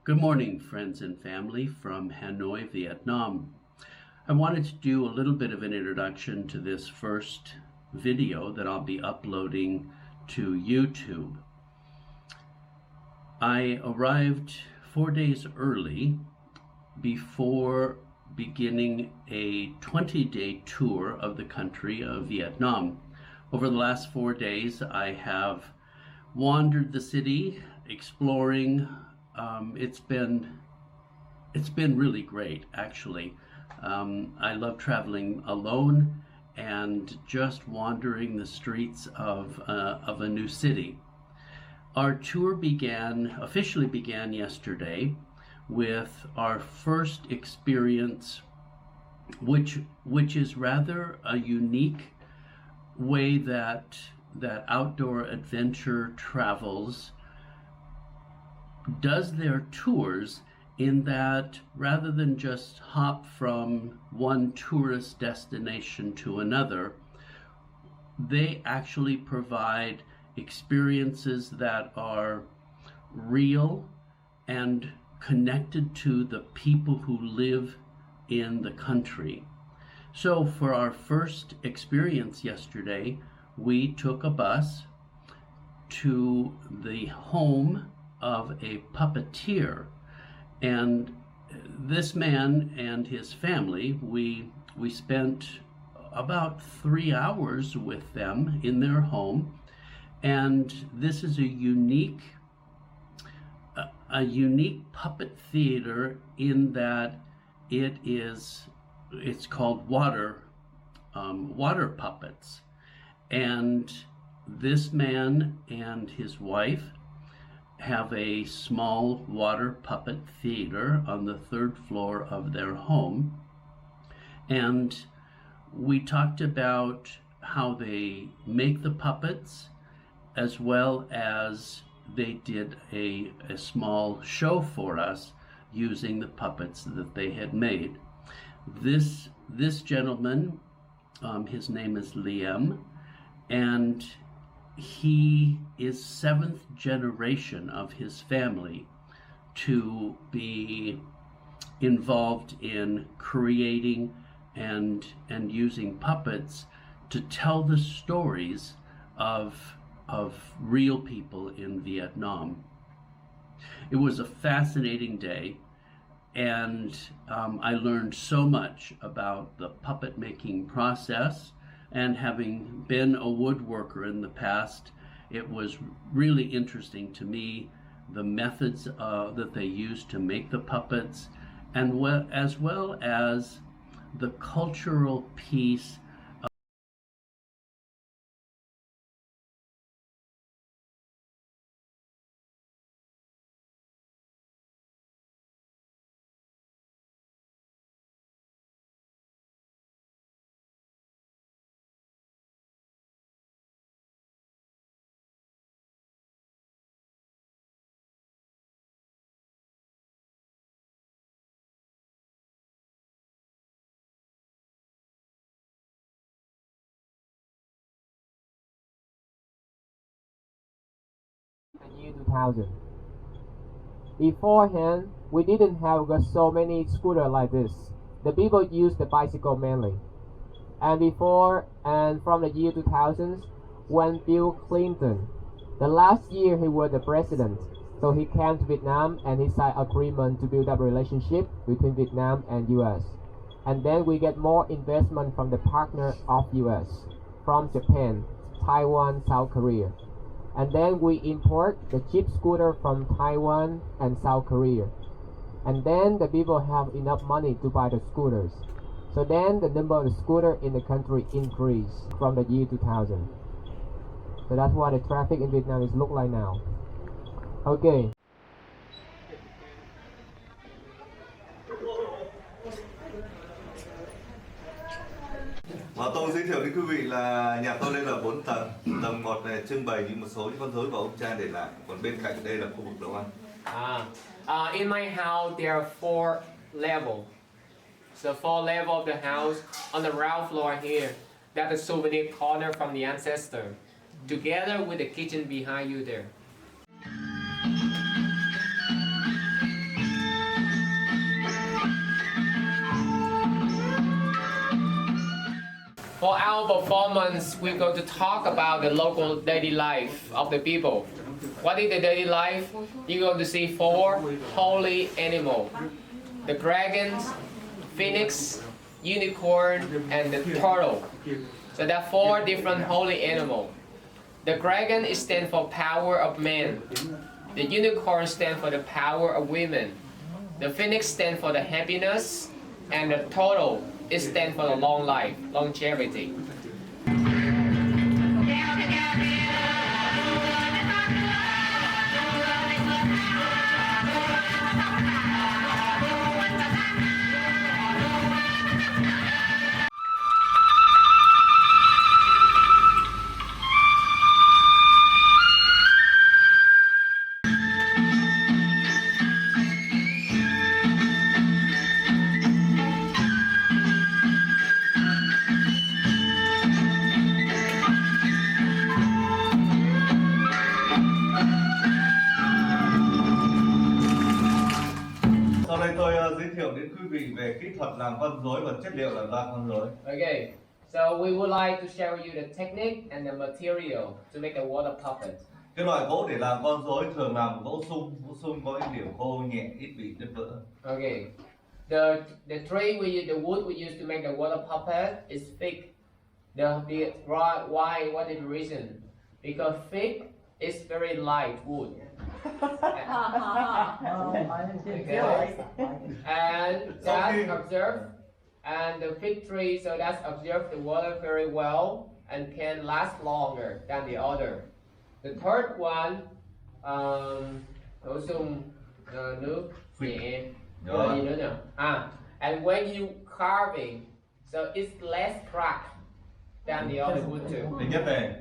Good morning, friends and family from Hanoi, Vietnam. I wanted to do a little bit of an introduction to this first video that I'll be uploading to YouTube. I arrived 4 days early before beginning a 20-day tour of the country of Vietnam. Over the last 4 days, I have wandered the city, exploring. It's been really great, actually. I love traveling alone and just wandering the streets of a new city. Our tour officially began yesterday with our first experience, which is rather a unique way that outdoor adventure travels does their tours, in that rather than just hop from one tourist destination to another, they actually provide experiences that are real and connected to the people who live in the country. So for our first experience yesterday, we took a bus to the home of a puppeteer, and this man and his family, we spent about 3 hours with them in their home. And this is a unique puppet theater in that it's called water puppets. And this man and his wife have a small water puppet theater on the third floor of their home. And we talked about how they make the puppets, as well as they did a small show for us using the puppets that they had made. This gentleman, his name is Liam, and he is 7th generation of his family to be involved in creating and using puppets to tell the stories of real people in Vietnam. It was a fascinating day, and I learned so much about the puppet making process. And having been a woodworker in the past, it was really interesting to me, the methods that they used to make the puppets, and as well as the cultural piece. The year 2000. Beforehand, we didn't have so many scooters like this. The people used the bicycle mainly. And from the year 2000s, when Bill Clinton, the last year he was the president, so he came to Vietnam and he signed agreement to build up relationship between Vietnam and US. And then we get more investment from the partner of US, from Japan, Taiwan, South Korea. And then we import the cheap scooter from Taiwan and South Korea. And then the people have enough money to buy the scooters. So then the number of the scooter in the country increased from the year 2000. So that's what the traffic in Vietnam is look like now. Okay. Và tôi giới thiệu đến quý vị là nhà tôi đây là 4 tầng. Tầng 1 này trưng bày những một số những con rối của ông cha để lại. Còn bên cạnh đây là khu vực nấu ăn. In my house there are 4 levels. So 4 levels of the house. On the ground floor here, that's a souvenir corner from the ancestor, together with the kitchen behind you there. For our performance, we're going to talk about the local daily life of the people. What is the daily life? You're going to see 4 holy animals: the dragons, phoenix, unicorn, and the turtle. So there are 4 different holy animals. The dragon stands for power of men. The unicorn stands for the power of women. The phoenix stands for the happiness, and the turtle stands for the long life, longevity. Sau đây tôi giới thiệu đến quý vị về kỹ thuật làm con rối và chất liệu làm ra con rối. Okay, so we would like to share with you the technique and the material to make a water puppet. Cái loại gỗ để làm con rối thường làm gỗ sung có ít điểm khô nhẹ, ít bị đứt vỡ. Okay, the tree we use, the wood we use to make the water puppet is fig. Why? What is the reason? Because fig is very light wood. Okay. And that's observed, and the fig tree, so that's observed the water very well and can last longer than the other. The third one, bổ sung nước nhẹ. Rồi gì nữa nhỉ? And when you carving, so it's less crack than the other wood too. Thứ nhất này,